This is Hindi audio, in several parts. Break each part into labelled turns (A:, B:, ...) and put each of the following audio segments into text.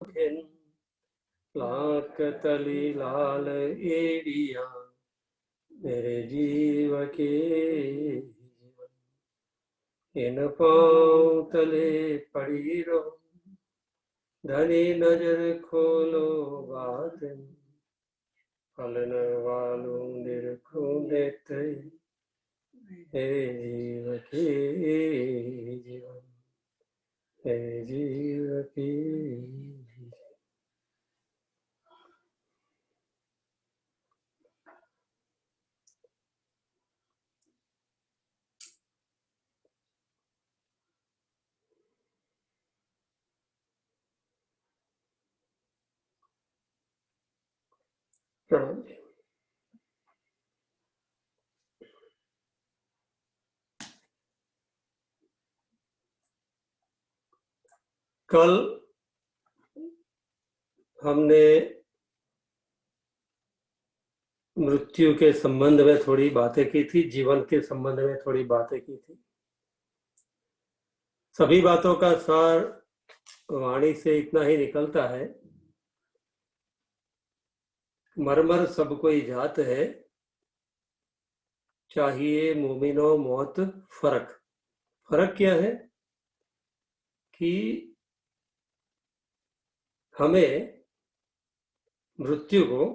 A: लाख तली लाल एड़िया मेरे जीव के इन पाँव तले पड़ी रहो धनी नजर खोलो बात फलन वालों निरखो देते हे जीव के जीवन हे जीव के प्रणाम। कल हमने मृत्यु के संबंध में थोड़ी बातें की थी, जीवन के संबंध में थोड़ी बातें की थी। सभी बातों का सार वाणी से इतना ही निकलता है, मरमर सब कोई जात है, चाहिए मोमिनो मौत फर्क। फर्क क्या है कि हमें मृत्यु को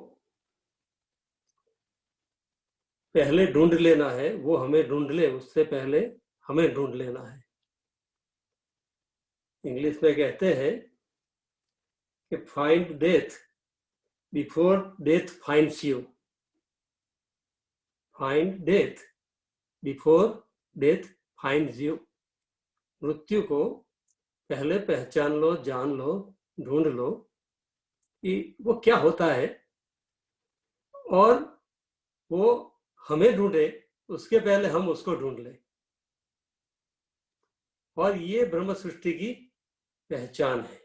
A: पहले ढूंढ लेना है, वो हमें ढूंढ ले उससे पहले हमें ढूंढ लेना है। इंग्लिश में कहते हैं कि find death before death finds you. Find death before death finds you. मृत्यु को पहले पहचान लो, जान लो, ढूंढ लो कि वो क्या होता है, और वो हमें ढूंढे उसके पहले हम उसको ढूंढ लें। और ये ब्रह्म सृष्टि की पहचान है।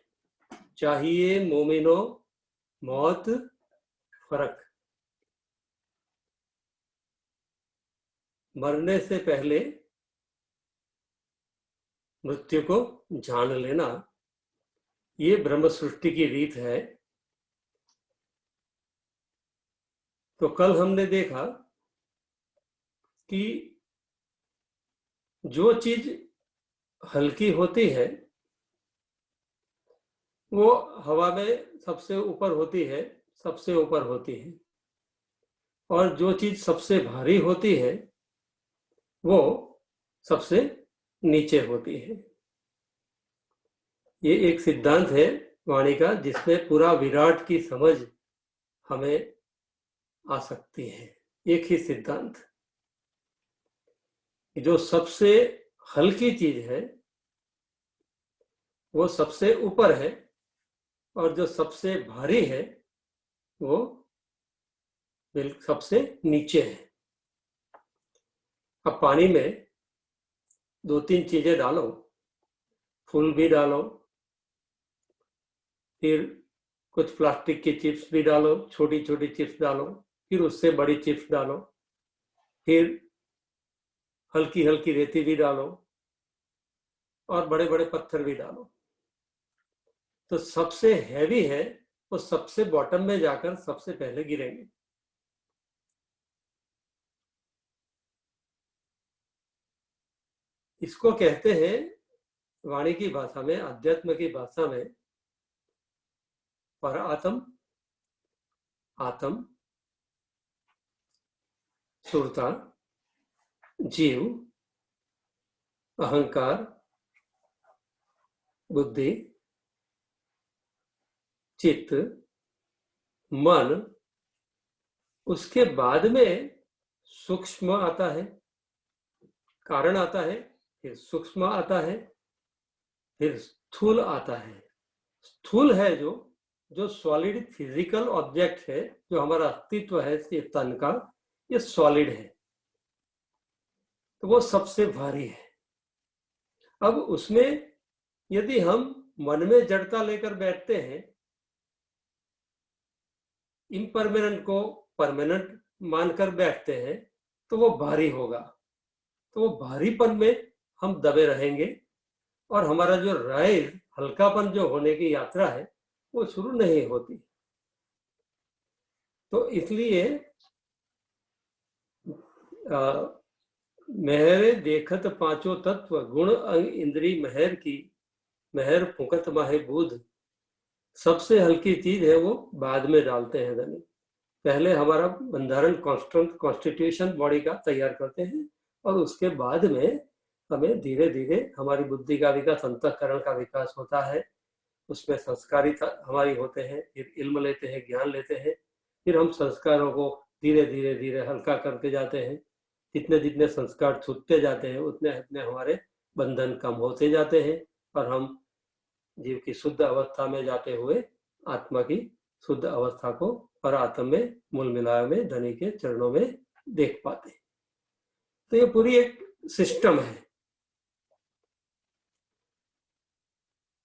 A: चाहिए मोमिनो मौत फर्क। मरने से पहले मृत्यु को जान लेना, ये ब्रह्म सृष्टि की रीत है। तो कल हमने देखा कि जो चीज हल्की होती है वो हवा में सबसे ऊपर होती है, सबसे ऊपर होती है, और जो चीज सबसे भारी होती है वो सबसे नीचे होती है। ये एक सिद्धांत है वाणी का, जिसमें पूरा विराट की समझ हमें आ सकती है। एक ही सिद्धांत, जो सबसे हल्की चीज है वो सबसे ऊपर है, और जो सबसे भारी है वो सबसे नीचे है। अब पानी में दो तीन चीजें डालो, फूल भी डालो, फिर कुछ प्लास्टिक की चिप्स भी डालो, छोटी छोटी चिप्स डालो, फिर उससे बड़ी चिप्स डालो, फिर हल्की हल्की रेती भी डालो, और बड़े बड़े पत्थर भी डालो। तो सबसे हैवी है वो सबसे बॉटम में जाकर सबसे पहले गिरेंगे। इसको कहते हैं वाणी की भाषा में, अध्यात्म की भाषा में, पर आत्म, आत्म, सुरता, जीव, अहंकार, बुद्धि, चित्त, मन। उसके बाद में सूक्ष्म आता है, कारण आता है, फिर सूक्ष्म आता है, फिर स्थूल आता है। स्थूल है जो सॉलिड फिजिकल ऑब्जेक्ट है, जो हमारा अस्तित्व है ये तन का, ये सॉलिड है, तो वो सबसे भारी है। अब उसमें यदि हम मन में जड़ता लेकर बैठते हैं, इम्परमानेंट को परमानेंट मानकर बैठते हैं, तो वो भारी होगा। तो वो भारीपन में हम दबे रहेंगे, और हमारा जो राइज, हल्कापन जो होने की यात्रा है, वो शुरू नहीं होती। तो इसलिए मेहरे देखत पांचों तत्व, गुण अंग इंद्री मेहर की, मेहर फुकत माहे बूध। सबसे हल्की चीज है वो बाद में डालते हैं धनी। पहले हमारा बंधारण कॉन्स्टिट्यूशन बॉडी का तैयार करते हैं और उसके बाद में हमें धीरे धीरे हमारी बुद्धि का विकास, अंतःकरण का विकास होता है, उसमें संस्कारित हमारी होते हैं, फिर इल्म लेते हैं, ज्ञान लेते हैं, फिर हम संस्कारों को धीरे धीरे धीरे हल्का करते जाते हैं। जितने जितने संस्कार छूटते जाते हैं उतने उतने हमारे बंधन कम होते जाते हैं और हम जीव की शुद्ध अवस्था में जाते हुए आत्मा की शुद्ध अवस्था को और आत्मा में मूल मिलाया में धनी के चरणों में देख पाते। तो ये पूरी एक सिस्टम है।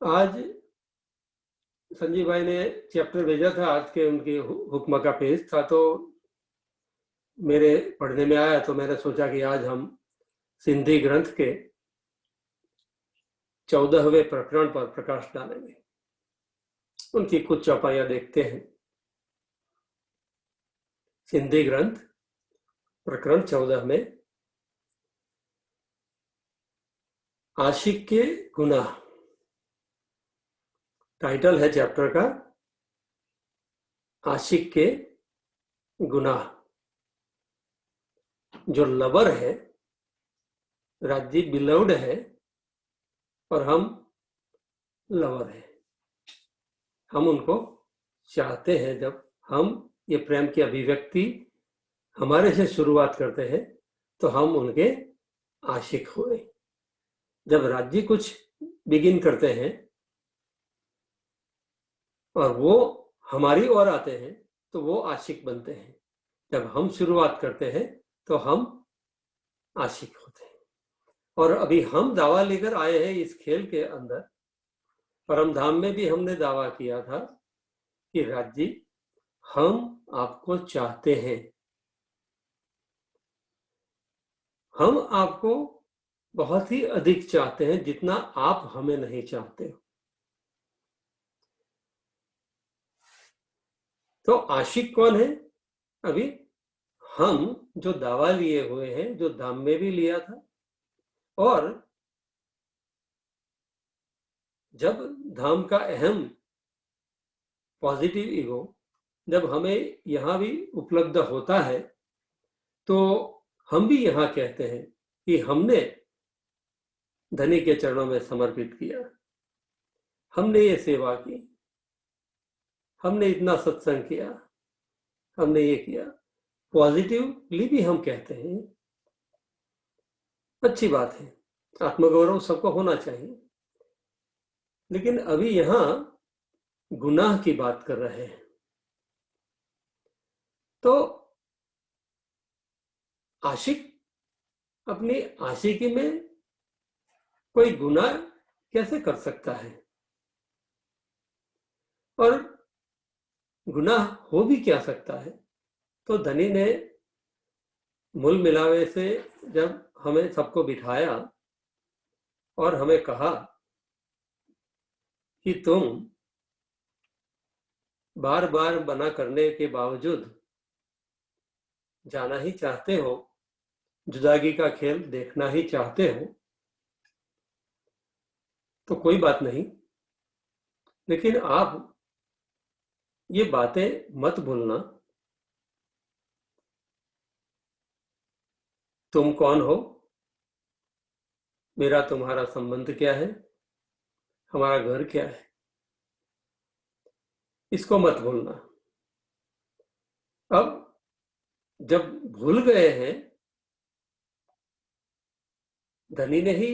A: आज संजीव भाई ने चैप्टर भेजा था, आज के उनके हुक्म का पेज था, तो मेरे पढ़ने में आया, तो मैंने सोचा कि आज हम सिंधी ग्रंथ के 14वें प्रकरण पर प्रकाश डालेंगे। उनकी कुछ चौपाइयां देखते हैं। सिंधी ग्रंथ प्रकरण 14 में आशिक के गुनाह टाइटल है चैप्टर का, आशिक के गुनाह। जो लवर है, राज्य बिलव्ड है और हम लवर है, हम उनको चाहते हैं। जब हम ये प्रेम की अभिव्यक्ति हमारे से शुरुआत करते हैं तो हम उनके आशिक हुए। जब राज्य कुछ बिगिन करते हैं और वो हमारी ओर आते हैं तो वो आशिक बनते हैं। जब हम शुरुआत करते हैं तो हम आशिक होते हैं। और अभी हम दावा लेकर आए हैं इस खेल के अंदर। परमधाम में भी हमने दावा किया था कि राज्य हम आपको चाहते हैं, हम आपको बहुत ही अधिक चाहते हैं जितना आप हमें नहीं चाहते हो। तो आशिक कौन है? अभी हम जो दावा लिए हुए हैं, जो धाम में भी लिया था, और जब धाम का अहम पॉजिटिव ईगो जब हमें यहां भी उपलब्ध होता है तो हम भी यहां कहते हैं कि हमने धनी के चरणों में समर्पित किया, हमने ये सेवा की, हमने इतना सत्संग किया, हमने ये किया। पॉजिटिवली भी हम कहते हैं, अच्छी बात है, आत्मगौरव सबको होना चाहिए। लेकिन अभी यहां गुनाह की बात कर रहे हैं। तो आशिक अपनी आशिकी में कोई गुनाह कैसे कर सकता है? और गुनाह हो भी क्या सकता है? तो धनी ने मूल मिलावे से जब हमें सबको बिठाया और हमें कहा कि तुम बार बार मना करने के बावजूद जाना ही चाहते हो, जुदागी का खेल देखना ही चाहते हो, तो कोई बात नहीं, लेकिन आप ये बातें मत भूलना। तुम कौन हो, मेरा तुम्हारा संबंध क्या है, हमारा घर क्या है, इसको मत भूलना। अब जब भूल गए हैं, धनी ने ही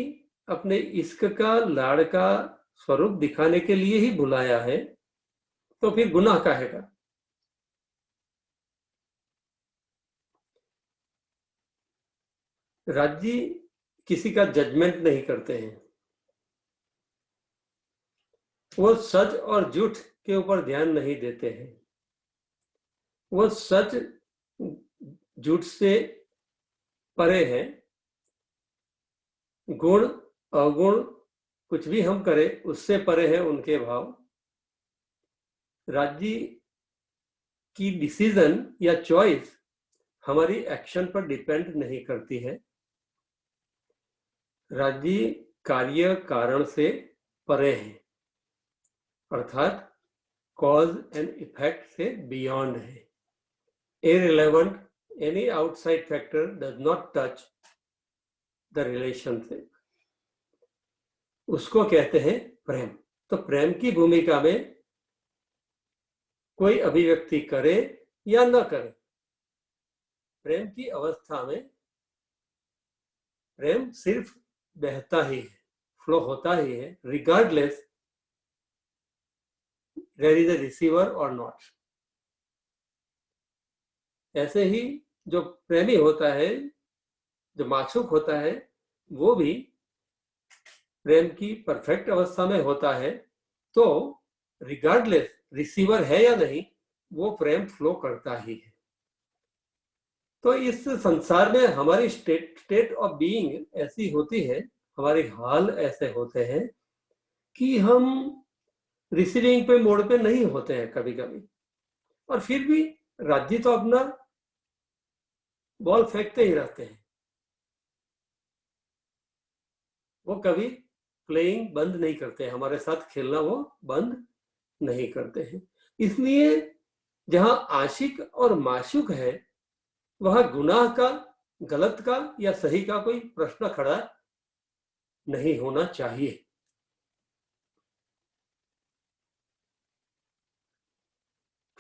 A: अपने इश्क का, लाड़ का स्वरूप दिखाने के लिए ही बुलाया है, तो फिर गुनाह काहे का? राज्य किसी का जजमेंट नहीं करते हैं, वो सच और झूठ के ऊपर ध्यान नहीं देते हैं। वो सच झूठ से परे है, गुण अवगुण कुछ भी हम करें उससे परे है उनके भाव। राज्य की डिसीजन या चॉइस हमारी एक्शन पर डिपेंड नहीं करती है। राज्य कार्य कारण से परे है, अर्थात कॉज एंड इफेक्ट से बियॉन्ड है। Irrelevant, any outside factor does not touch the relationship, उसको कहते हैं प्रेम। तो प्रेम की भूमिका में कोई अभिव्यक्ति करे या न करे, प्रेम की अवस्था में प्रेम सिर्फ बहता ही है, फ्लो होता ही है, regardless there is a receiver और नॉट। ऐसे ही जो प्रेमी होता है, जो माशूक होता है, वो भी प्रेम की परफेक्ट अवस्था में होता है, तो रिगार्डलेस रिसीवर है या नहीं, वो प्रेम फ्लो करता ही है। तो इस संसार में हमारी स्टेट ऑफ बीइंग ऐसी होती है, हमारे हाल ऐसे होते हैं कि हम रिसीविंग पे मोड पे नहीं होते हैं कभी कभी, और फिर भी राज्य तो अपना बॉल फेंकते ही रहते हैं, वो कभी प्लेइंग बंद नहीं करते, हमारे साथ खेलना वो बंद नहीं करते हैं। इसलिए जहां आशिक और माशूक है, वहां गुनाह का, गलत का या सही का कोई प्रश्न खड़ा नहीं होना चाहिए।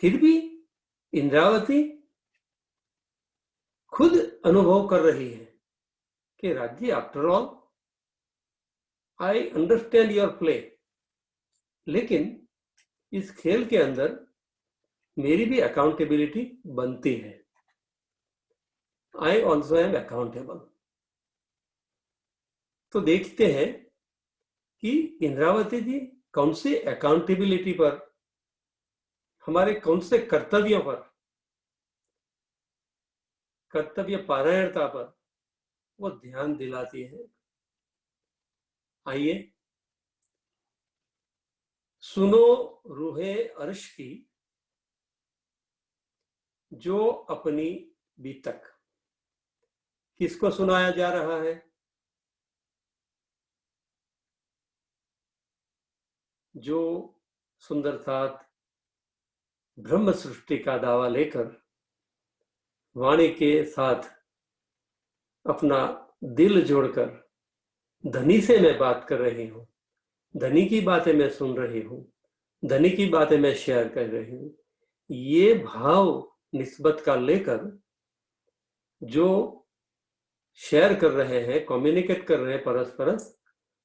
A: फिर भी इंद्रावती खुद अनुभव कर रही है कि राज्य, after all I understand your play, लेकिन इस खेल के अंदर मेरी भी अकाउंटेबिलिटी बनती है। I also am accountable. तो देखते हैं कि इंद्रावती जी कौन सी अकाउंटेबिलिटी पर, हमारे कौन से कर्तव्यों पर, कर्तव्य पारायणता पर वो ध्यान दिलाती है। आइए सुनो रूहे अर्श की जो अपनी बीतक। किसको सुनाया जा रहा है? जो सुंदर साथ ब्रह्म सृष्टि का दावा लेकर वाणी के साथ अपना दिल जोड़कर धनी से मैं बात कर रही हूं, धनी की बातें मैं सुन रही हूं, धनी की बातें मैं शेयर कर रही हूं, ये भाव निस्बत का लेकर जो शेयर कर रहे हैं, कम्युनिकेट कर रहे हैं परस्पर,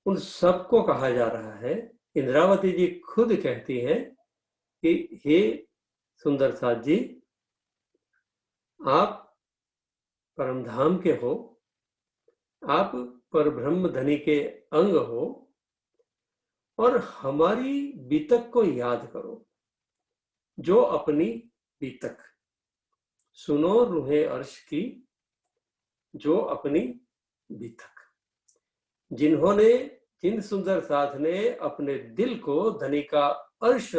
A: उन सबको कहा जा रहा है। इंद्रावती जी खुद कहती हैं कि हे सुंदर साथ जी, आप परमधाम के हो, आप परब्रह्म धनी के अंग हो, और हमारी बीतक को याद करो, जो अपनी बीतक। सुनो रूहे अर्श की जो अपनी बीतक। जिन्होंने, जिन सुंदर साथ ने अपने दिल को धनी का अर्श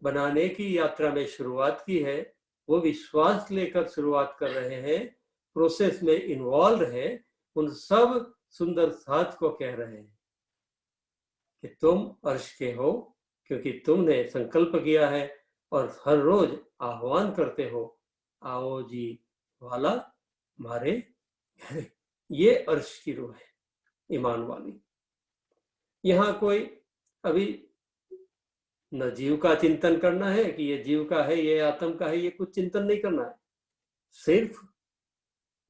A: बनाने की यात्रा में शुरुआत की है, वो विश्वास लेकर शुरुआत कर रहे हैं, प्रोसेस में इन्वॉल्व है, उन सब सुंदर साथ को कह रहे हैं कि तुम अर्श के हो, क्योंकि तुमने संकल्प किया है और हर रोज आह्वान करते हो, आओ जी वाला हमारे घर। ये अर्श की रूह है, ईमान वाली। यहाँ कोई अभी न जीव का चिंतन करना है कि ये जीव का है, ये आत्म का है, ये कुछ चिंतन नहीं करना है। सिर्फ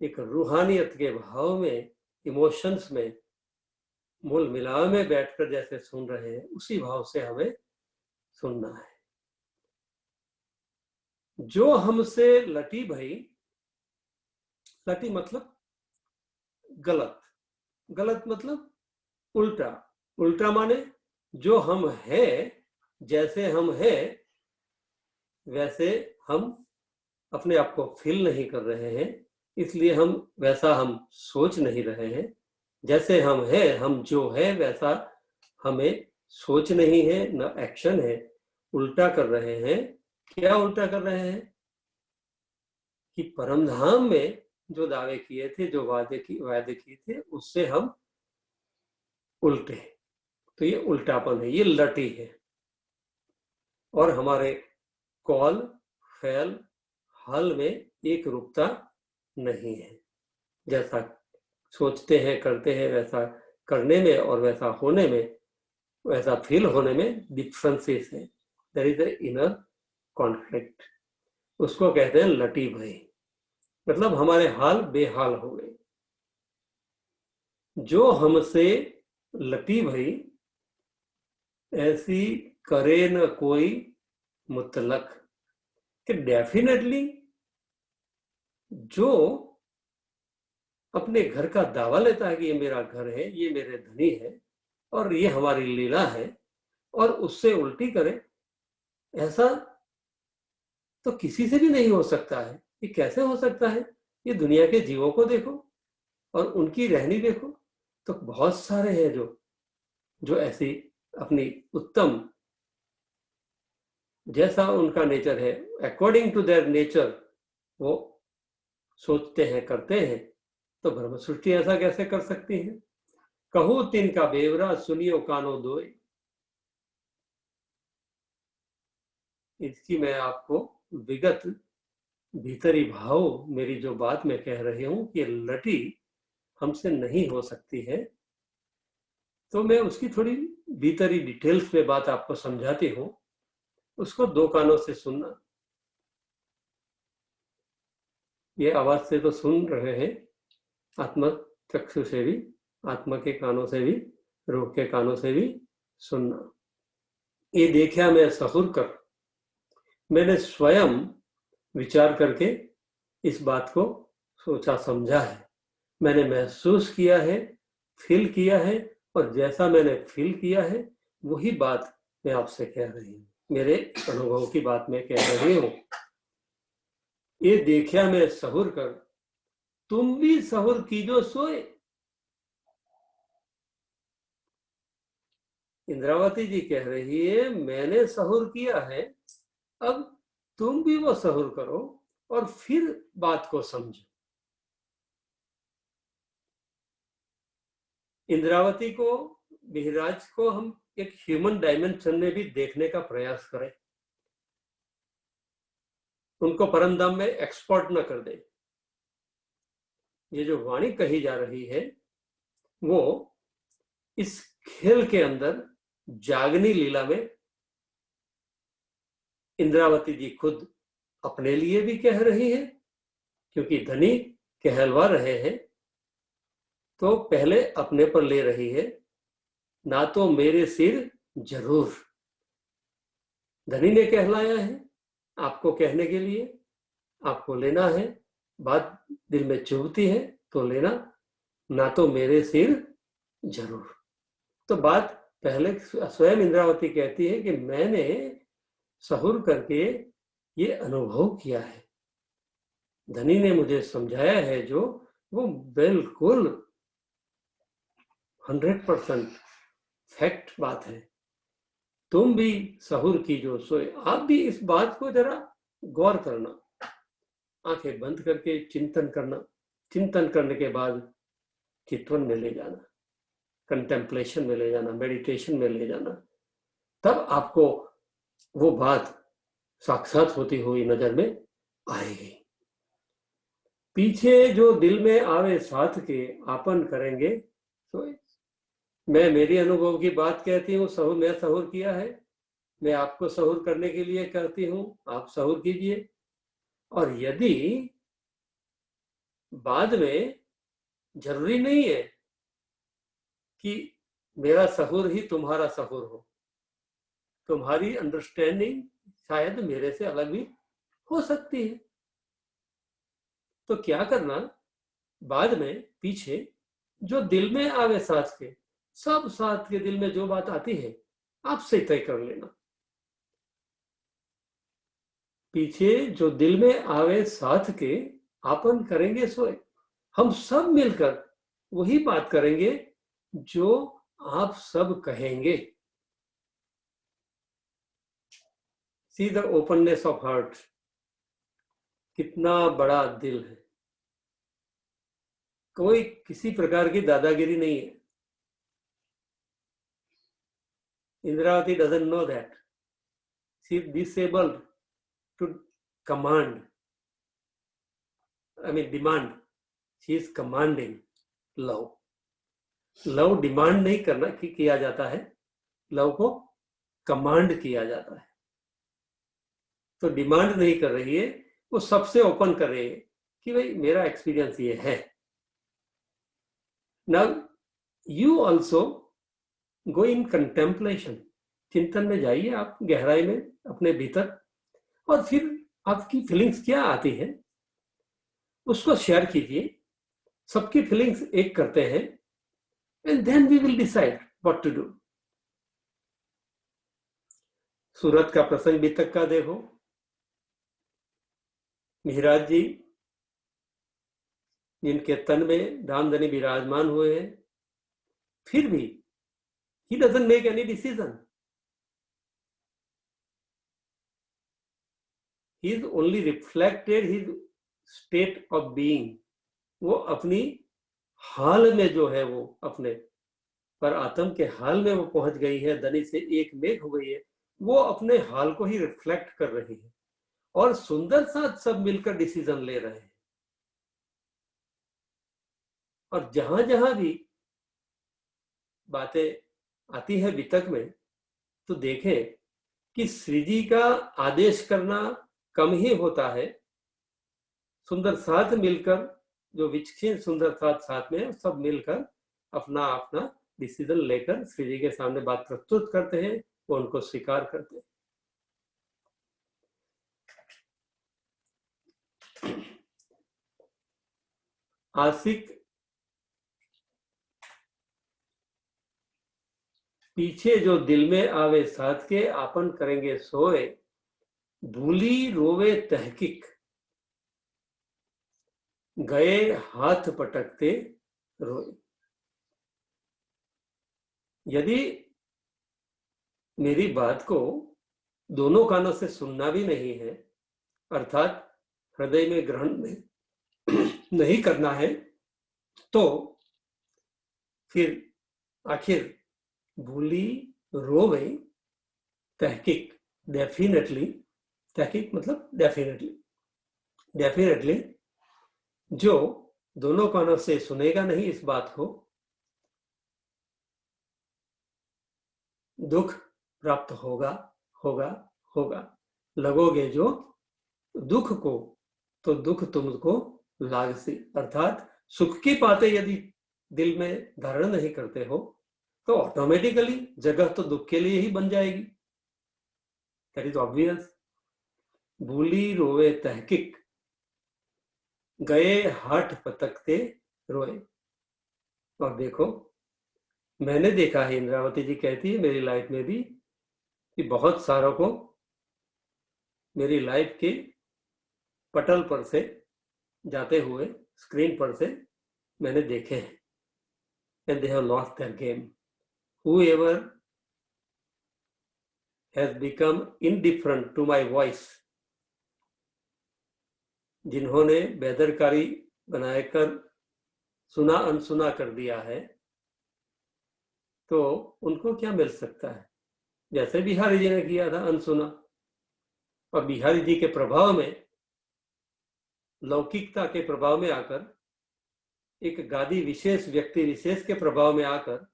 A: एक रूहानियत के भाव में, इमोशंस में, मूल मिलाव में बैठकर जैसे सुन रहे हैं, उसी भाव से हमें सुनना है। जो हमसे लटी भई, लटी मतलब गलत, गलत मतलब उल्टा, उल्टा माने जो हम हैं, जैसे हम हैं वैसे हम अपने आप को फील नहीं कर रहे हैं, इसलिए हम वैसा हम सोच नहीं रहे हैं। जैसे हम हैं, हम जो है वैसा हमें सोच नहीं है, न एक्शन है, उल्टा कर रहे हैं। क्या उल्टा कर रहे हैं कि परमधाम में जो दावे किए थे, जो वादे किए थे, उससे हम उल्टे। तो ये उल्टापन है, ये लटी है। और हमारे कॉल फैल हल में एक रूपता नहीं है। जैसा सोचते हैं करते हैं वैसा करने में और वैसा होने में, वैसा फील होने में डिफरेंसेस है। There is a inner conflict. उसको कहते हैं लटी भई। मतलब हमारे हाल बेहाल हो गए। जो हमसे लटी भई ऐसी करे न कोई मुतलक, कि डेफिनेटली जो अपने घर का दावा लेता है कि ये मेरा घर है, ये मेरे धनी है और ये हमारी लीला है, और उससे उल्टी करे, ऐसा तो किसी से भी नहीं हो सकता है। ये कैसे हो सकता है? ये दुनिया के जीवों को देखो और उनकी रहनी देखो, तो बहुत सारे हैं जो ऐसी अपनी उत्तम, जैसा उनका नेचर है, अकॉर्डिंग टू देयर नेचर वो सोचते हैं करते हैं। तो ब्रह्म सृष्टि ऐसा कैसे कर सकती है? कहूं तिनका बेवरा सुनियो कानो दोए। इसकी मैं आपको विगत भीतरी भाव, मेरी जो बात मैं कह रही हूं कि लटी हमसे नहीं हो सकती है, तो मैं उसकी थोड़ी भीतरी डिटेल्स में बात आपको समझाती हूं। उसको दो कानों से सुनना। ये आवाज से तो सुन रहे हैं, आत्मा चक्षु से भी, आत्मा के कानों से भी, रूह के कानों से भी सुनना। ये देखा मैं सहुर कर, मैंने स्वयं विचार करके इस बात को सोचा समझा है। मैंने महसूस किया है, फील किया है, और जैसा मैंने फील किया है वही बात मैं आपसे कह रही हूँ। मेरे अनुभव की बात मैं कह रही हूँ। ये देखा मैं सहुर कर, तुम भी सहुर कीजो सोए। इंद्रावती जी कह रही है मैंने सहुर किया है, अब तुम भी वो सहुर करो और फिर बात को समझो। इंद्रावती को, विहराज को हम एक ह्यूमन डायमेंशन में भी देखने का प्रयास करें। उनको परमधाम में एक्सपर्ट न कर दे। ये जो वाणी कही जा रही है वो इस खेल के अंदर जागनी लीला में इंद्रावती जी खुद अपने लिए भी कह रही है, क्योंकि धनी कहलवा रहे हैं तो पहले अपने पर ले रही है। ना तो मेरे सिर जरूर, धनी ने कहलाया है आपको कहने के लिए, आपको लेना है। बात दिल में चुभती है तो लेना, ना तो मेरे सिर जरूर। तो बात पहले स्वयं इंद्रावती कहती है कि मैंने सहुर करके ये अनुभव किया है, धनी ने मुझे समझाया है, जो वो बिल्कुल 100% फैक्ट बात है। तुम भी सहुर की जो सोए। आप भी इस बात को जरा गौर करना, आंखें बंद करके चिंतन करना। चिंतन करने के बाद चितवन में ले जाना, कंटेम्पलेशन में ले जाना, मेडिटेशन में ले जाना। तब आपको वो बात साक्षात होती हुई नजर में आएगी। पीछे जो दिल में आवे साथ के आपन करेंगे। तो मैं मेरी अनुभव की बात कहती हूँ, सहूर मैं सहूर किया है, मैं आपको सहूर करने के लिए कहती हूँ, आप सहूर कीजिए। और यदि बाद में जरूरी नहीं है कि मेरा सहूर ही तुम्हारा सहूर हो, तुम्हारी अंडरस्टैंडिंग शायद मेरे से अलग भी हो सकती है। तो क्या करना, बाद में पीछे जो दिल में आवे साथ के, सब साथ के दिल में जो बात आती है आपसे तय कर लेना। पीछे जो दिल में आवे साथ के आपन करेंगे सोए। हम सब मिलकर वही बात करेंगे जो आप सब कहेंगे। See the openness of heart, कितना बड़ा दिल है। कोई किसी प्रकार की दादागिरी नहीं है। Indravati doesn't know that, she is disabled to command, I mean demand, she is commanding love. Love demand नहीं करना किया जाता है, लव को कमांड किया जाता है। तो डिमांड नहीं कर रही है, वो सबसे ओपन कर रही है कि भाई मेरा एक्सपीरियंस ये है। Now you also go in contemplation, चिंतन में जाइए आप गहराई में अपने भीतर, और फिर आपकी फीलिंग्स क्या आती है उसको शेयर कीजिए। सबकी फीलिंग्स एक करते हैं, and then we will decide what to do. सूरत का प्रसंग भी तक का देखो, मिहिराज जी जिनके तन में धामधनी विराजमान हुए हैं, फिर भी he doesn't make any decision. He is only reflected his state of being. वो अपनी हाल में जो है, वो अपने पर आत्म के हाल में वो पहुंच गई है, धनी से एक मेघ हो गई है, वो अपने हाल को ही रिफ्लेक्ट कर रही है, और सुंदर साथ सब मिलकर डिसीजन ले रहे हैं। और जहां जहां भी बातें आती है वितक में, तो देखें कि श्री जी का आदेश करना कम ही होता है। सुंदर साथ मिलकर, जो विचक्षित सुंदर साथ में सब मिलकर अपना अपना डिसीजन लेकर श्री जी के सामने बात प्रस्तुत करते हैं, वो उनको स्वीकार करते हैं। आशिक पीछे जो दिल में आवे साथ के, आपन करेंगे सोए, भूली रोवे तहकीक, गए हाथ पटकते रोए। यदि मेरी बात को दोनों कानों से सुनना भी नहीं है, अर्थात हृदय में ग्रहण नहीं करना है, तो फिर आखिर भूली रोवे तहकीक, डेफिनेटली, तहकीक मतलब डेफिनेटली जो दोनों कानों से सुनेगा नहीं इस बात को, दुख प्राप्त होगा होगा होगा। लगोगे जो दुख को, तो दुख तुमको लागसी, अर्थात सुख की बातें यदि दिल में धारण नहीं करते हो, तो ऑटोमेटिकली जगह तो दुख के लिए ही बन जाएगी। That is obvious. भूली रोवे तहकीक, गए हाथ पटकते रोए। और देखो, मैंने देखा है, इंद्रावती जी कहती है मेरी लाइफ में भी, कि बहुत सारों को मेरी लाइफ के पटल पर से जाते हुए, स्क्रीन पर से मैंने देखे हैं, and they have lost their game. Whoever has become indifferent to my voice, जिन्होंने बेदरकारी बनाकर सुना अनसुना कर दिया है, तो उनको क्या मिल सकता है? जैसे बिहारी जी ने किया था, अनसुना। और बिहारी जी के प्रभाव में, लौकिकता के प्रभाव में आकर, एक गादी विशेष व्यक्ति विशेष के प्रभाव में आकर,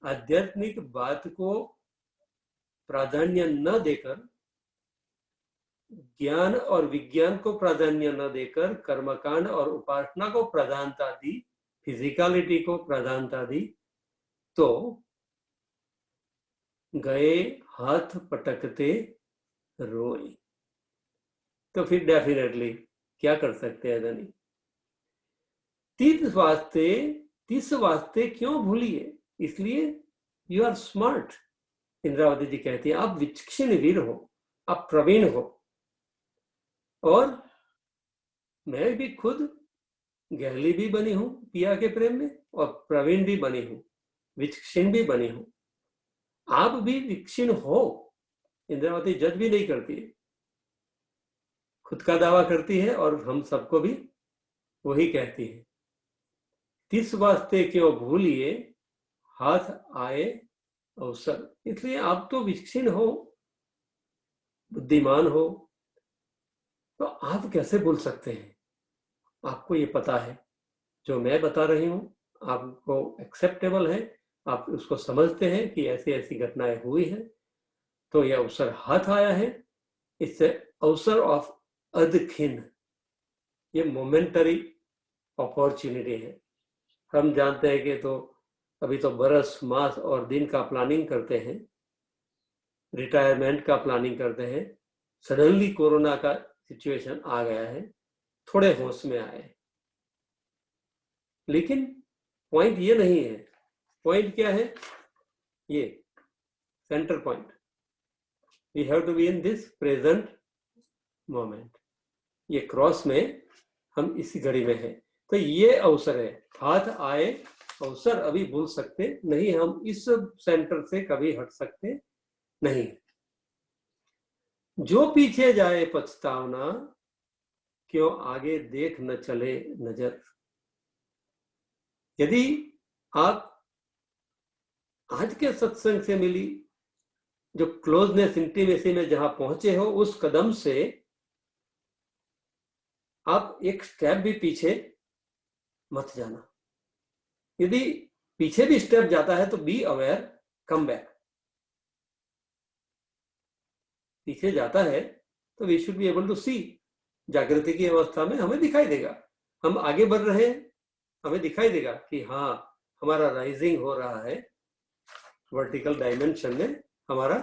A: आध्यात्मिक बात को प्राधान्य न देकर, ज्ञान और विज्ञान को प्राधान्य न देकर, कर्मकांड और उपासना को प्रधानता दी, फिजिकलिटी को प्रधानता दी, तो गए हाथ पटकते रोए। तो फिर डेफिनेटली क्या कर सकते हैं धनी? तीस वास्ते क्यों भूलिए? इसलिए यू आर स्मार्ट। इंद्रावती जी कहती है आप विचक्षण वीर हो, आप प्रवीण हो, और मैं भी खुद गहली भी बनी हूं पिया के प्रेम में, और प्रवीण भी बनी हूं, विचक्षण भी बनी हूं। आप भी विक्षण हो, इंद्रावती जज भी नहीं करती है, खुद का दावा करती है और हम सबको भी वही कहती है। तिस वास्ते क्यों भूलिए, हाथ आए अवसर। इसलिए आप तो विकसित हो, बुद्धिमान हो, तो आप कैसे भूल सकते हैं? आपको ये पता है, जो मैं बता रही हूं आपको एक्सेप्टेबल है, आप उसको समझते हैं कि ऐसी ऐसी घटनाएं हुई है, तो यह अवसर हाथ आया है। इससे अवसर ऑफ अदखिन, ये मोमेंटरी अपॉर्चुनिटी है। हम जानते हैं कि तो अभी तो बरस, मास और दिन का प्लानिंग करते हैं, रिटायरमेंट का प्लानिंग करते हैं। सडनली कोरोना का सिचुएशन आ गया है, थोड़े होश में आए। लेकिन पॉइंट ये नहीं है। पॉइंट क्या है? ये center point, we have to be in this present moment. ये क्रॉस में हम इसी घड़ी में हैं, तो ये अवसर है। हाथ आए अवसर अभी भूल सकते नहीं, हम इस सेंटर से कभी हट सकते नहीं। जो पीछे जाए पछतावना, क्यों आगे देख न चले नजर। यदि आप आज के सत्संग से मिली जो क्लोजनेस, इंटीमेसी में जहां पहुंचे हो, उस कदम से आप एक स्टेप भी पीछे मत जाना। यदि पीछे भी स्टेप जाता है तो बी अवेयर, कम बैक। पीछे जाता है तो we should be able to see. जागृति की अवस्था में हमें दिखाई देगा, हम आगे बढ़ रहे हैं, हमें दिखाई देगा कि हाँ हमारा राइजिंग हो रहा है, वर्टिकल डायमेंशन में हमारा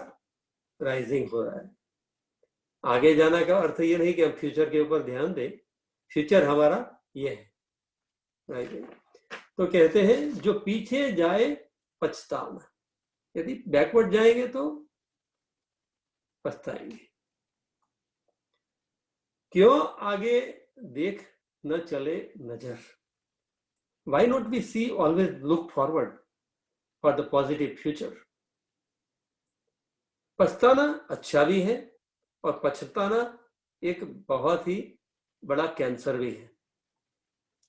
A: राइजिंग हो रहा है। आगे जाना का अर्थ ये नहीं कि हम फ्यूचर के ऊपर ध्यान दें, फ्यूचर हमारा ये है राइजिंग। तो कहते हैं जो पीछे जाए पछताना, यदि बैकवर्ड जाएंगे तो पछताएंगे। क्यों आगे देख न चले नजर। Why not we see, always look forward for the positive future? पछताना अच्छा भी है और पछताना एक बहुत ही बड़ा कैंसर भी है।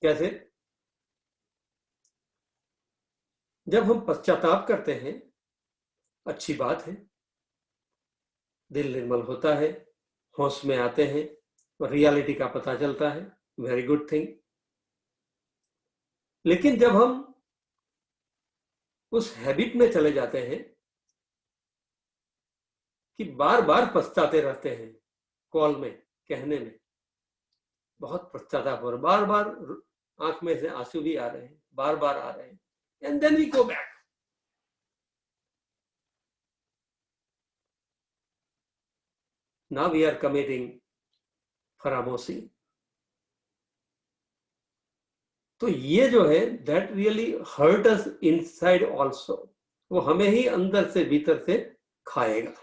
A: कैसे? जब हम पश्चाताप करते हैं, अच्छी बात है, दिल निर्मल होता है, होश में आते हैं और रियलिटी का पता चलता है, वेरी गुड थिंग। लेकिन जब हम उस हैबिट में चले जाते हैं कि बार बार पछताते रहते हैं, कॉल में, कहने में बहुत पश्चाताप हो रहा, बार बार आंख में से आंसू भी आ रहे हैं, बार बार आ रहे हैं, and then we go back. Now we are committing फरामोशी। तो ये जो है that really hurt us inside also, वो हमें ही अंदर से भीतर से खाएगा,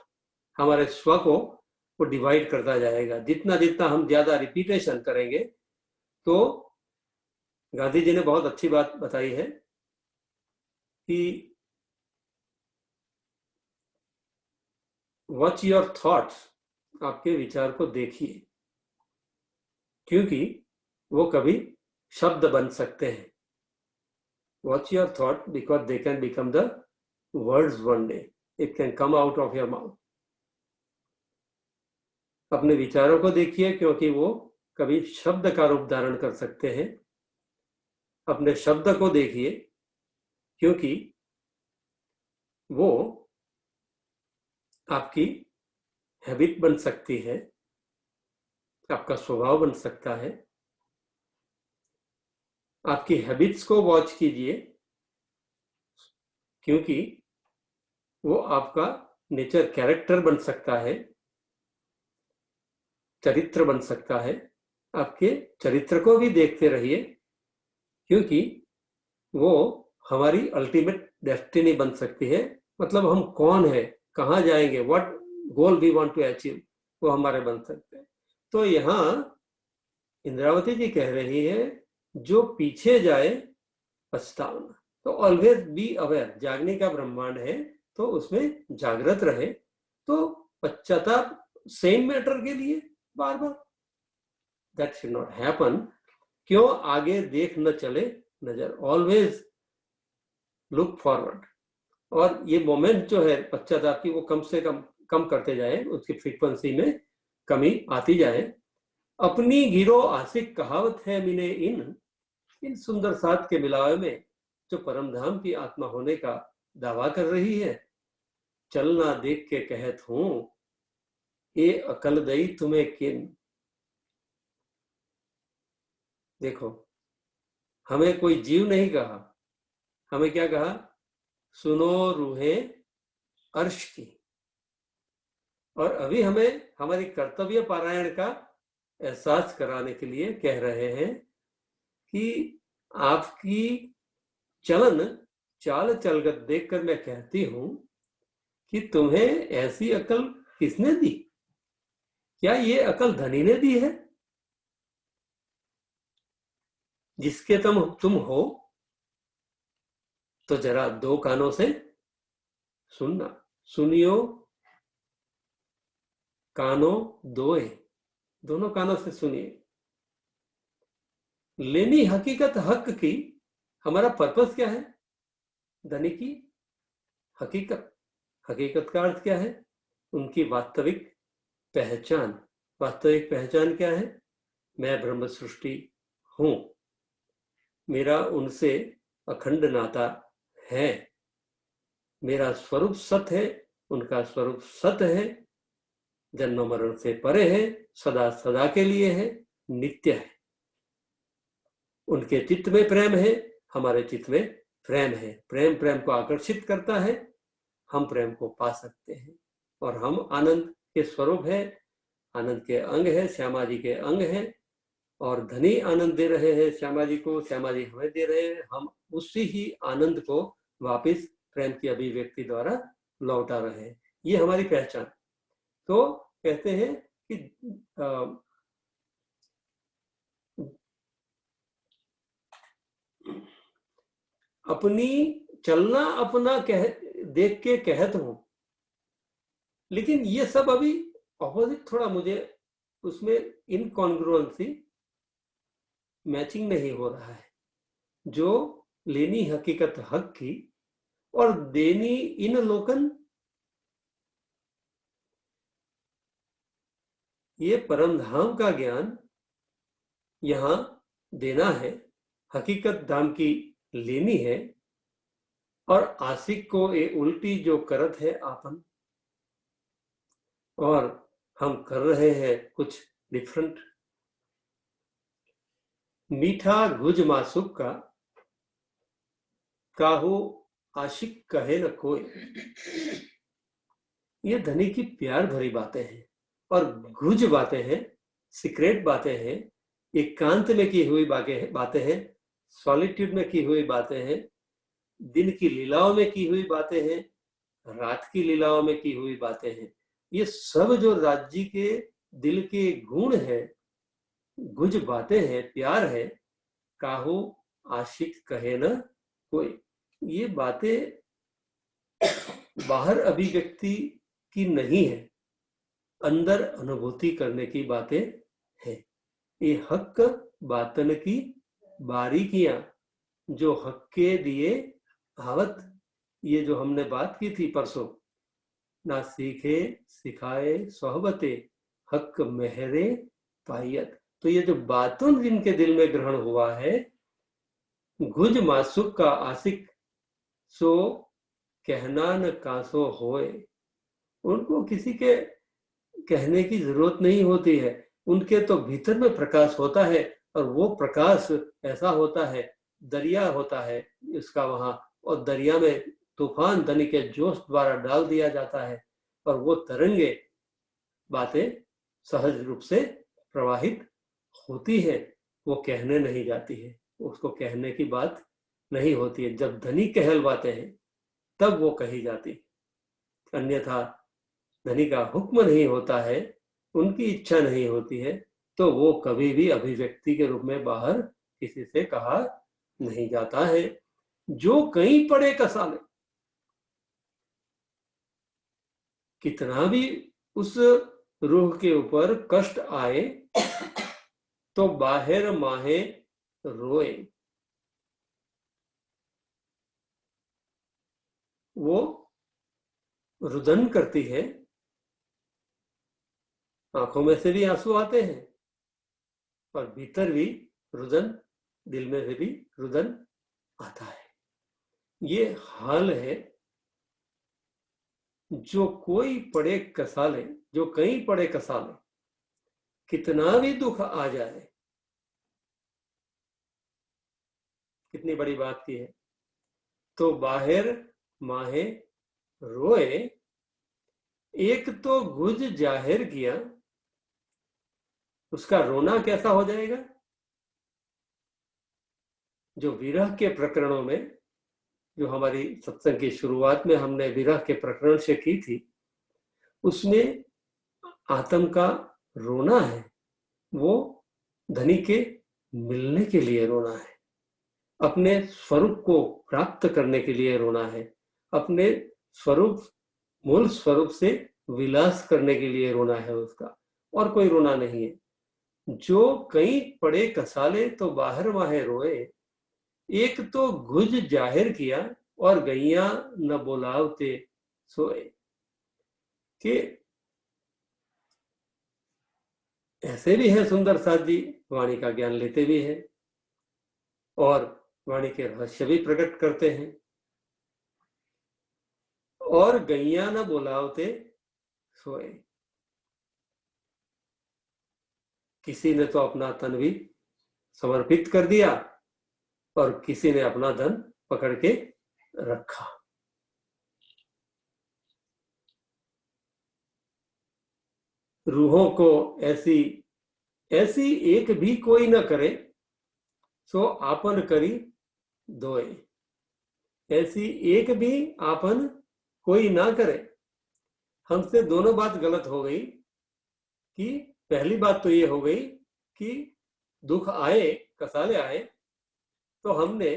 A: हमारे स्व को वो डिवाइड करता जाएगा। जितना जितना हम ज्यादा रिपीटेशन करेंगे, तो गांधी जी ने बहुत अच्छी बात बताई है कि वॉच योर थॉट्स, आपके विचार को देखिए, क्योंकि वो कभी शब्द बन सकते हैं। Watch your thought because they can become the words one day, it can come out of your mouth. अपने विचारों को देखिए, क्योंकि वो कभी शब्द का रूप धारण कर सकते हैं। अपने शब्द को देखिए, क्योंकि वो आपकी हैबिट बन सकती है, आपका स्वभाव बन सकता है। आपकी हैबिट्स को वॉच कीजिए, क्योंकि वो आपका नेचर, कैरेक्टर बन सकता है, चरित्र बन सकता है। आपके चरित्र को भी देखते रहिए, क्योंकि वो हमारी अल्टीमेट डेस्टिनी बन सकती है। मतलब हम कौन है, कहाँ जाएंगे, what goal we want to achieve, वो हमारे बन सकते हैं। तो यहाँ इंद्रावती जी कह रही है जो पीछे जाए पछतावना। तो ऑलवेज बी अवेयर, जागने का ब्रह्मांड है तो उसमें जागृत रहे। तो पश्चाताप सेम मैटर के लिए बार बार, दैट शुड नॉट हैपन। क्यों आगे देख न चले नजर, ऑलवेज लुक फॉरवर्ड। और ये मोमेंट जो है पश्चाताप की, वो कम से कम करते जाए, उसकी फ्रीक्वेंसी में कमी आती जाए। अपनी गिरो आशिक कहावत है मिले इन सुंदर साथ के मिलावे में, जो परम धाम की आत्मा होने का दावा कर रही है। चलना देख के कहत हूं, ये अकल दई तुम्हें किन। देखो, हमें कोई जीव नहीं कहा, हमें क्या कहा? सुनो रूहे अर्श की। और अभी हमें हमारी कर्तव्य पारायण का एहसास कराने के लिए कह रहे हैं कि आपकी चलन चाल चलगत देखकर मैं कहती हूं कि तुम्हें ऐसी अकल किसने दी? क्या ये अकल धनी ने दी है, जिसके तुम हो? तो जरा दो कानों से सुनना, सुनियो कानों दोए, दोनों कानों से सुनिए। लेनी हकीकत हक की, हमारा पर्पस क्या है? धनी की हकीकत, हकीकत का अर्थ क्या है? उनकी वास्तविक पहचान। वास्तविक पहचान क्या है? मैं ब्रह्म सृष्टि हूं, मेरा उनसे अखंड नाता है, मेरा स्वरूप सत्य है, उनका स्वरूप सत्य है, जन्म मरण से परे है, सदा सदा के लिए है, नित्य है। उनके चित्त में प्रेम है, हमारे चित्त में प्रेम है। प्रेम प्रेम को आकर्षित करता है, हम प्रेम को पा सकते हैं। और हम आनंद के स्वरूप है, आनंद के अंग है, श्यामा जी के अंग है। और धनी आनंद दे रहे हैं श्यामा जी को, श्यामा जी हमें दे रहे हैं, हम उसी ही आनंद को वापस प्रेम की अभिव्यक्ति द्वारा लौटा रहे हैं। ये हमारी पहचान। तो कहते हैं कि अपनी चलना अपना देख के कहत हूं, लेकिन ये सब अभी ऑपोजिट, थोड़ा मुझे उसमें इनकॉन्ग्रुएंसी, मैचिंग नहीं हो रहा है। जो लेनी हकीकत हक की और देनी इन लोकन, ये परम धाम का ज्ञान यहां देना है, हकीकत धाम की लेनी है। और आशिक को ये उल्टी जो करत है आपन, और हम कर रहे हैं कुछ डिफरेंट। मीठा गुज मासुक का काहू आशिक कहे न कोई। ये धनी की प्यार भरी बातें हैं और गुज बातें हैं, सीक्रेट बातें हैं, एकांत में की हुई बातें हैं, सॉलिट्यूड में की हुई बातें हैं, दिन की लीलाओं में की हुई बातें हैं, रात की लीलाओं में की हुई बातें हैं। ये सब जो राज्य के दिल के गुण है, गुज बातें हैं, प्यार है, काहू आशिक कहे न कोई। ये बातें बाहर अभिव्यक्ति की नहीं है, अंदर अनुभूति करने की बातें हैं। ये हक बातन की बारीकियां, जो हक के दिए आवत, ये जो हमने बात की थी परसों, ना सीखे सिखाए सोहबते हक मेहरे पायत। तो ये जो बातुन जिनके दिल में ग्रहण हुआ है, गुज मासुक का आशिक सो कहना न कासो होए, उनको किसी के कहने की जरूरत नहीं होती है। उनके तो भीतर में प्रकाश होता है, और वो प्रकाश ऐसा होता है, दरिया होता है इसका वहां, और दरिया में तूफान धनी के जोश द्वारा डाल दिया जाता है, और वो तरंगे बातें सहज रूप से प्रवाहित होती है, वो कहने नहीं जाती है, उसको कहने की बात नहीं होती है। जब धनी कहलवाते हैं तब वो कही जाती, अन्यथा धनी का हुक्म नहीं होता है, उनकी इच्छा नहीं होती है, तो वो कभी भी अभिव्यक्ति के रूप में बाहर किसी से कहा नहीं जाता है। जो कहीं पड़े कसाले, कितना भी उस रूह के ऊपर कष्ट आए तो बाहर माहे रोए। वो रुदन करती है, आंखों में से भी आंसू आते हैं और भीतर भी रुदन, दिल में से भी रुदन आता है। ये हाल है जो कोई पड़े कसाले, जो कहीं पड़े कसाले, कितना भी दुख आ जाए, कितनी बड़ी बात की है, तो बाहर माहे रोए, एक तो गुज जाहिर किया, उसका रोना कैसा हो जाएगा? जो विरह के प्रकरणों में, जो हमारी सत्संग की शुरुआत में हमने विरह के प्रकरण से की थी, उसमें आत्म का रोना है, वो धनी के मिलने के लिए रोना है, अपने स्वरूप को प्राप्त करने के लिए रोना है, अपने स्वरूप, मूल स्वरूप से विलास करने के लिए रोना है उसका, और कोई रोना नहीं है। जो कहीं पड़े कसाले तो बाहर माहे रोए, एक तो गुज जाहिर किया और गैया न बोलावते सोए। कि ऐसे भी है सुंदर साथ जी, वाणी का ज्ञान लेते भी हैं और वाणी के रहस्य भी प्रकट करते हैं, और गैया न बोलावते सोए। किसी ने तो अपना तन भी समर्पित कर दिया और किसी ने अपना धन पकड़ के रखा। रूहों को ऐसी ऐसी एक भी कोई न करे, सो आपन करी दोए। ऐसी एक भी आपन कोई ना करे। हमसे दोनों बात गलत हो गई कि पहली बात तो ये हो गई कि दुख आए, कसाले आए, तो हमने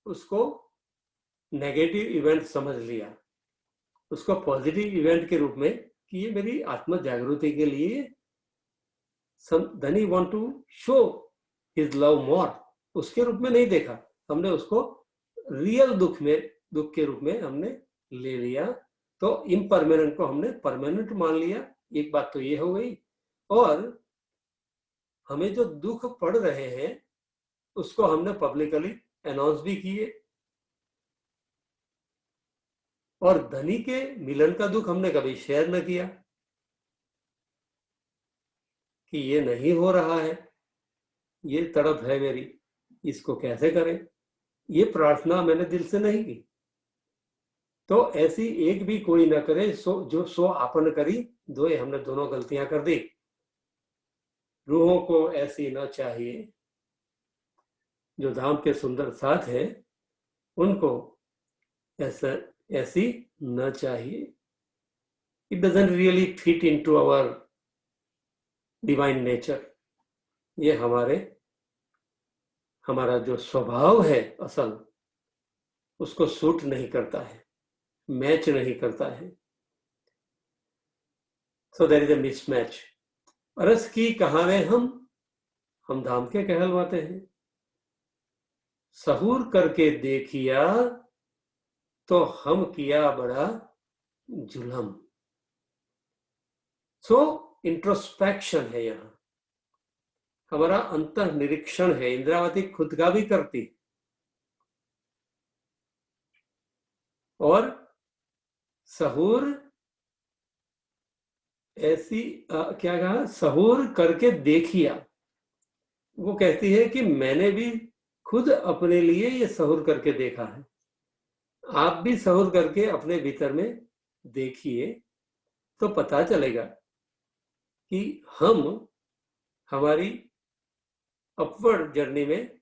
A: उसको नेगेटिव इवेंट समझ लिया, उसको पॉजिटिव इवेंट के रूप में कि ये मेरी आत्म जागृति के लिए, धनी want to show his love more, उसके रूप में नहीं देखा हमने, उसको रियल दुख के रूप में हमने ले लिया। तो इम्परमानेंट को हमने परमानेंट मान लिया। एक बात तो ये हो गई। और हमें जो दुख पड़ रहे हैं उसको हमने पब्लिकली अनाउंस भी किए, और धनी के मिलन का दुख हमने कभी शेयर न किया कि ये नहीं हो रहा है, ये तड़प है मेरी, इसको कैसे करें। ये प्रार्थना मैंने दिल से नहीं की। तो ऐसी एक भी कोई ना करे, जो सो आपन करी दोए। हमने दोनों गलतियां कर दी। रूहों को ऐसी न चाहिए, जो धाम के सुंदर साथ है उनको ऐसी न चाहिए। It doesn't really fit into our divine nature. ये हमारा जो स्वभाव है असल, उसको सूट नहीं करता है, मैच नहीं करता है। So there is a mismatch. अरस की कहावे हम धाम के कहलवाते हैं। सहूर करके देखिया तो हम किया बड़ा जुलम। सो इंट्रोस्पेक्शन है यहाँ, हमारा अंतर निरीक्षण है। इंद्रावती खुद का भी करती, और सहूर ऐसी क्या कहा, सहूर करके देखिया। वो कहती है कि मैंने भी खुद अपने लिए ये सहूर करके देखा है। आप भी सहूर करके अपने भीतर में देखिए तो पता चलेगा कि हमारी अपवर्ड जर्नी में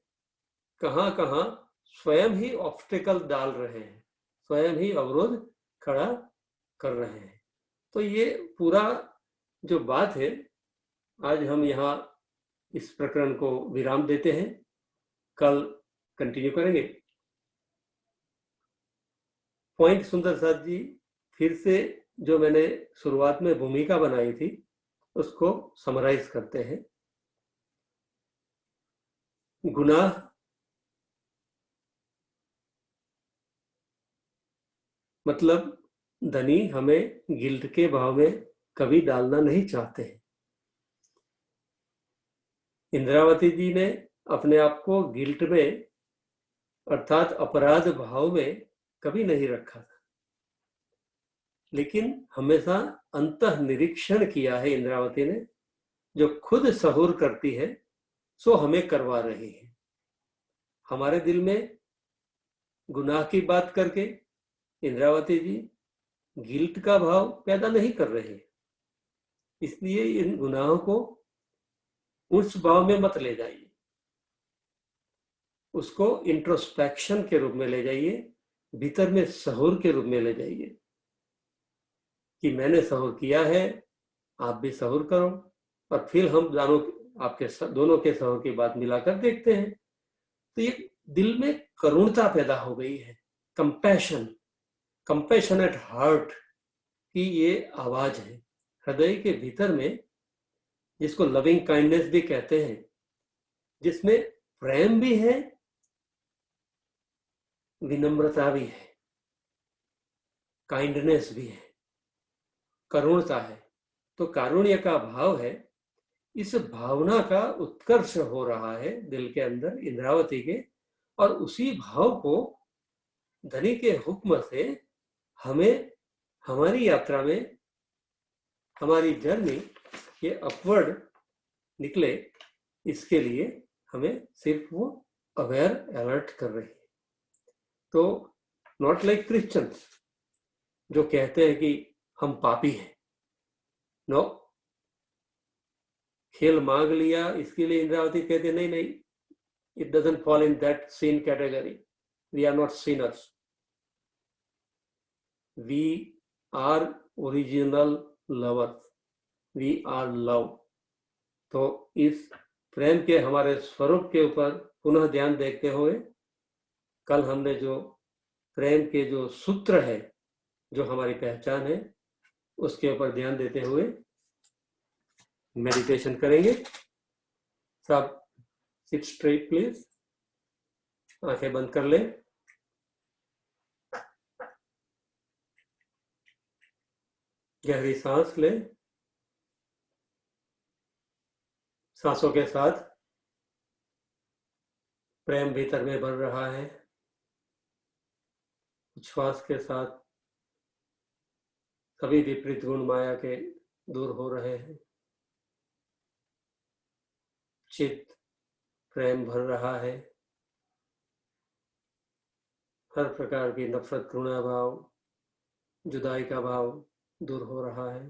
A: कहां कहां स्वयं ही ऑब्स्टेकल डाल रहे हैं, स्वयं ही अवरोध खड़ा कर रहे हैं। तो ये पूरा जो बात है, आज हम यहाँ इस प्रकरण को विराम देते हैं, कल कंटिन्यू करेंगे। पॉइंट सुंदर साथ जी फिर से जो मैंने शुरुआत में भूमिका बनाई थी उसको समराइज करते हैं। गुनाह मतलब धनी हमें गिल्ट के भाव में कभी डालना नहीं चाहते हैं। इंद्रावती जी ने अपने आप को गिल्ट में अर्थात अपराध भाव में कभी नहीं रखा था, लेकिन हमेशा अंतः निरीक्षण किया है इंद्रावती ने। जो खुद सहूर करती है सो हमें करवा रही है। हमारे दिल में गुनाह की बात करके इंद्रावती जी गिल्ट का भाव पैदा नहीं कर रहे, इसलिए इन गुनाहों को उस भाव में मत ले जाइए, उसको इंट्रोस्पेक्शन के रूप में ले जाइए, भीतर में सहूर के रूप में ले जाइए कि मैंने सहूर किया है, आप भी सहूर करो। और फिर हम दोनों आपके दोनों के सहूर की बात मिलाकर देखते हैं तो ये दिल में करुणता पैदा हो गई है। कंपैशन, कंपैशनेट हार्ट की ये आवाज है हृदय के भीतर में, जिसको लविंग काइंडनेस भी कहते हैं, जिसमें प्रेम भी है, विनम्रता भी है, काइंडनेस भी है, करुणता है। तो कारुण्य का भाव है, इस भावना का उत्कर्ष हो रहा है दिल के अंदर इंद्रावती के, और उसी भाव को धनी के हुक्म से हमें हमारी यात्रा में, हमारी जर्नी ये अपवर्ड निकले, इसके लिए हमें सिर्फ वो अवेयर अलर्ट कर रही है। तो नॉट लाइक क्रिश्चियंस जो कहते हैं कि हम पापी हैं। नो, खेल मांग लिया इसके लिए इंद्रावती कहते नहीं नहीं, it doesn't fall in that sin category, we are not sinners, we are original lovers, we are love. तो इस प्रेम के हमारे स्वरूप के ऊपर पुनः ध्यान देखते हुए, कल हमने जो प्रेम के जो सूत्र है, जो हमारी पहचान है, उसके ऊपर ध्यान देते हुए मेडिटेशन करेंगे। सब सिट स्ट्रेट प्लीज, आंखें बंद कर लें। गहरी सांस लें। सांसों के साथ प्रेम भीतर में बढ़ रहा है, श्वास के साथ सभी विपरीत गुण माया के दूर हो रहे हैं, चित्त प्रेम भर रहा है, हर प्रकार की नफरत, घृणा भाव, जुदाई का भाव दूर हो रहा है,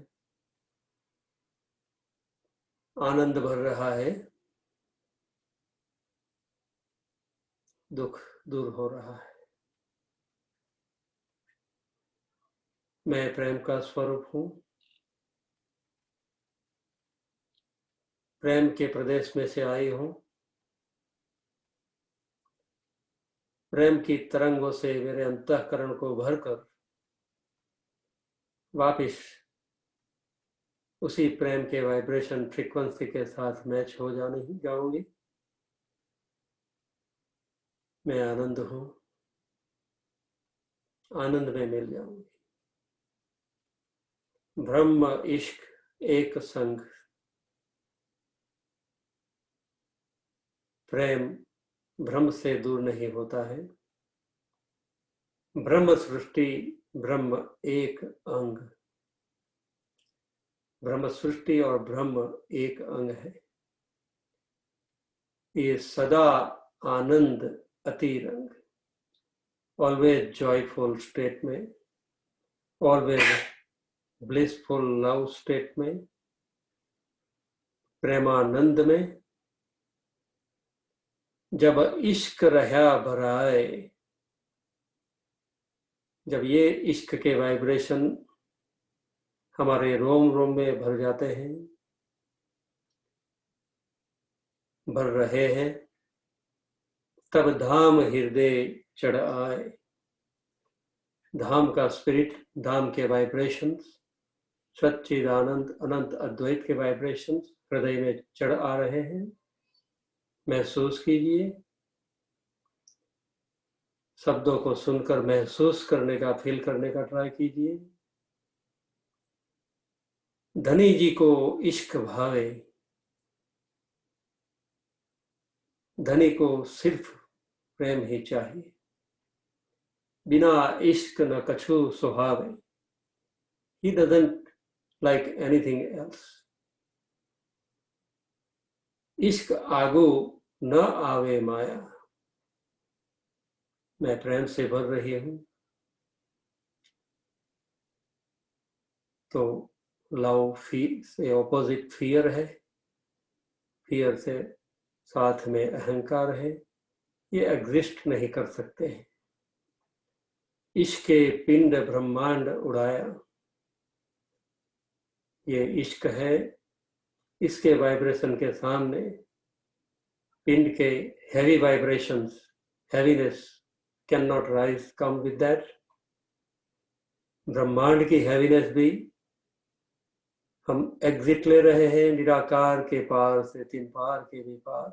A: आनंद भर रहा है, दुख दूर हो रहा है। मैं प्रेम का स्वरूप हूं, प्रेम के प्रदेश में से आई हूं, प्रेम की तरंगों से मेरे अंतःकरण को भरकर वापिस उसी प्रेम के वाइब्रेशन फ्रीक्वेंसी के साथ मैच हो जाऊंगी। मैं आनंद हूं, आनंद में मिल जाऊंगी। ब्रह्म इश्क एक संग, प्रेम ब्रह्म से दूर नहीं होता है। ब्रह्म सृष्टि, ब्रह्म एक अंग, ब्रह्म सृष्टि और ब्रह्म एक अंग है। ये सदा आनंद अतिरंग, ऑलवेज जॉयफुल स्टेट में, ऑलवेज ब्लिसफुल लव स्टेट में, प्रेमानंद में, जब इश्क रहा भराए, जब ये इश्क के वाइब्रेशन हमारे रोम रोम में भर जाते हैं, भर रहे हैं, तब धाम हृदय चढ़ आए। धाम का स्पिरिट, धाम के वाइब्रेशंस सच्चिदानंद अनंत अद्वैत के वाइब्रेशंस हृदय में चढ़ आ रहे हैं, महसूस कीजिए। शब्दों को सुनकर महसूस करने का, फील करने का ट्राई कीजिए। धनी जी को इश्क भावे, धनी को सिर्फ प्रेम ही चाहिए, बिना इश्क न कछु सुहावे। He doesn't like anything else. इश्क आगो न आवे माया, मैं प्रेम से भर रही हूं तो लव से ऑपोजिट फियर है, फियर से साथ में अहंकार है, ये एग्जिस्ट नहीं कर सकते हैं। इश्क के पिंड ब्रह्मांड उड़ाया, ये इश्क है, इसके वाइब्रेशन के सामने पिंड के heavy vibrations, heaviness can not rise come with that. ब्रह्मांड की हेवीनेस भी हम एग्जिट ले रहे हैं निराकार के पार से तीन पार के भी पार।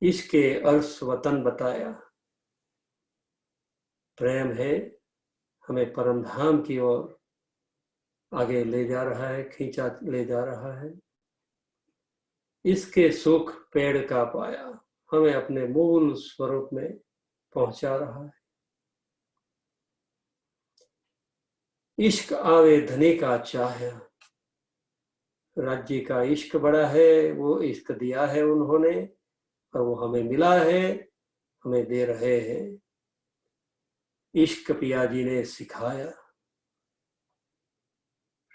A: इसके अर्श वतन बताया, प्रेम है हमें परम धाम की ओर आगे ले जा रहा है, खींचा ले जा रहा है। इसके सुख पेड़ का पाया हमें अपने मूल स्वरूप में पहुंचा रहा है। इश्क आवे धनी का चाहा, राज्य का इश्क बड़ा है, वो इश्क दिया है उन्होंने और वो हमें मिला है, हमें दे रहे हैं। इश्क पिया जी ने सिखाया,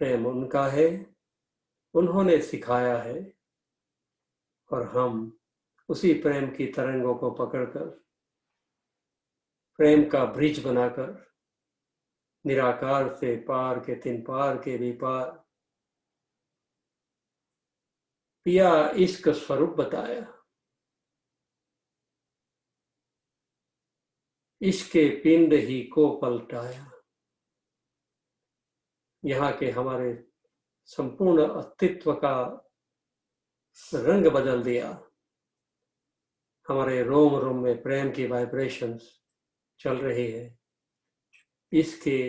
A: प्रेम उनका है, उन्होंने सिखाया है और हम उसी प्रेम की तरंगों को पकड़कर प्रेम का ब्रिज बनाकर निराकार से पार के तीन पार के भी पार पिया इश्क स्वरूप बताया। इसके पिंड ही को पलटाया, यहाँ के हमारे संपूर्ण अस्तित्व का रंग बदल दिया। हमारे रोम रोम में प्रेम की वाइब्रेशंस चल रही है, इसके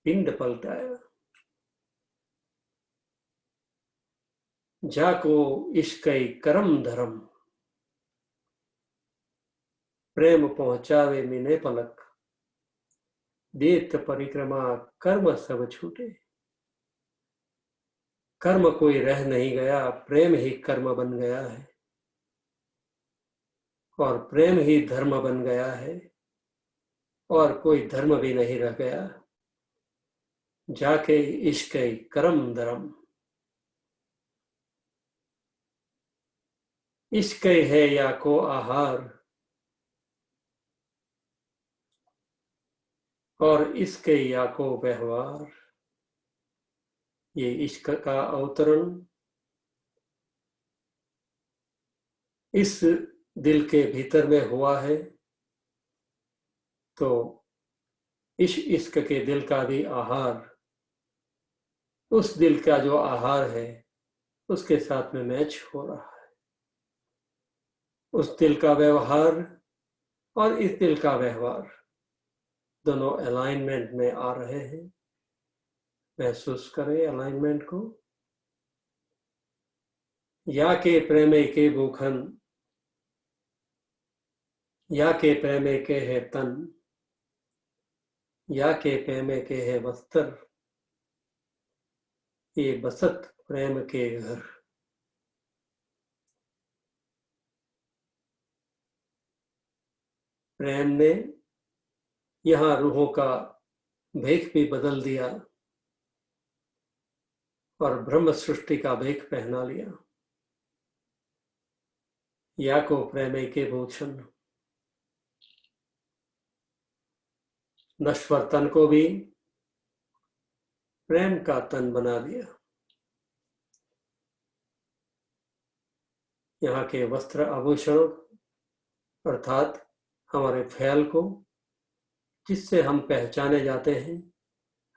A: पिंड पलटाया। जाको इश्कै करम धर्म, प्रेम पहुंचावे मीने पलक, देत परिक्रमा कर्म सब छूटे। कर्म कोई रह नहीं गया, प्रेम ही कर्म बन गया है और प्रेम ही धर्म बन गया है और कोई धर्म भी नहीं रह गया। जाके इश्कै करम धर्म, इश्क है या को आहार और इसके या को व्यवहार। ये इश्क का अवतरण इस दिल के भीतर में हुआ है, तो इस इश्क के दिल का भी आहार उस दिल का जो आहार है उसके साथ में मैच हो रहा है। उस दिल का व्यवहार और इस दिल का व्यवहार दोनों अलाइनमेंट में आ रहे हैं। महसूस करें अलाइनमेंट को। या के प्रेमे के भूखन, या के प्रेमे के है तन, या के प्रेमे के है वस्त्र, ये बसत प्रेम के घर। प्रेम ने यहाँ रूहों का भेख भी बदल दिया और ब्रह्म सृष्टि का भेख पहना लिया। या को प्रेमे के भूषण, नश्वर तन को भी प्रेम का तन बना दिया। यहाँ के वस्त्र आभूषण अर्थात हमारे ख्याल को जिससे हम पहचाने जाते हैं,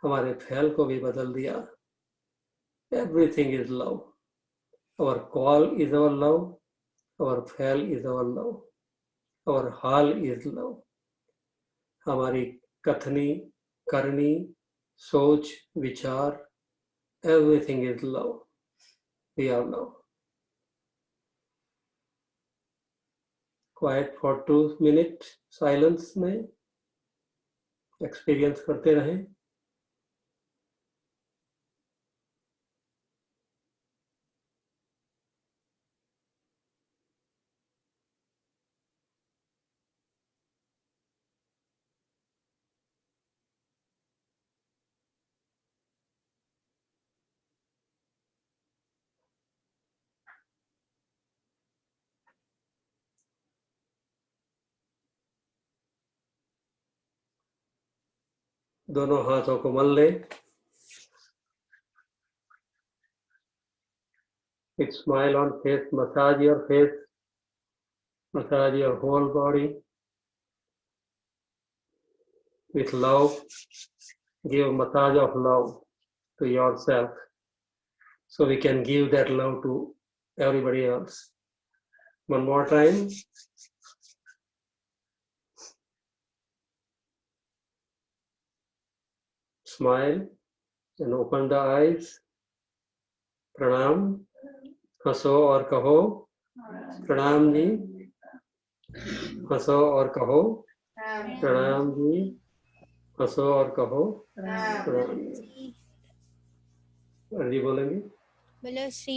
A: हमारे ख्याल को भी बदल दिया। Everything is love. Our call is our love, our ख्याल इज आवर लव, आवर हाल इज लव। हमारी कथनी, करनी, सोच, विचार, everything is love. We are love. Quiet for 2 minutes, silence में एक्सपीरियंस करते रहें। दोनों हाथों को मल लें। With smile on face, massage your face, massage your whole body. With love, give massage of love to yourself, so we can give that love to everybody else. One more time. Smile and open the eyes. प्रणाम। हंसो और कहो प्रणाम जी। हंसो और कहो प्रणाम जी। हंसो और कहो प्रणाम जी। जी बोलेंगे। बोलो श्री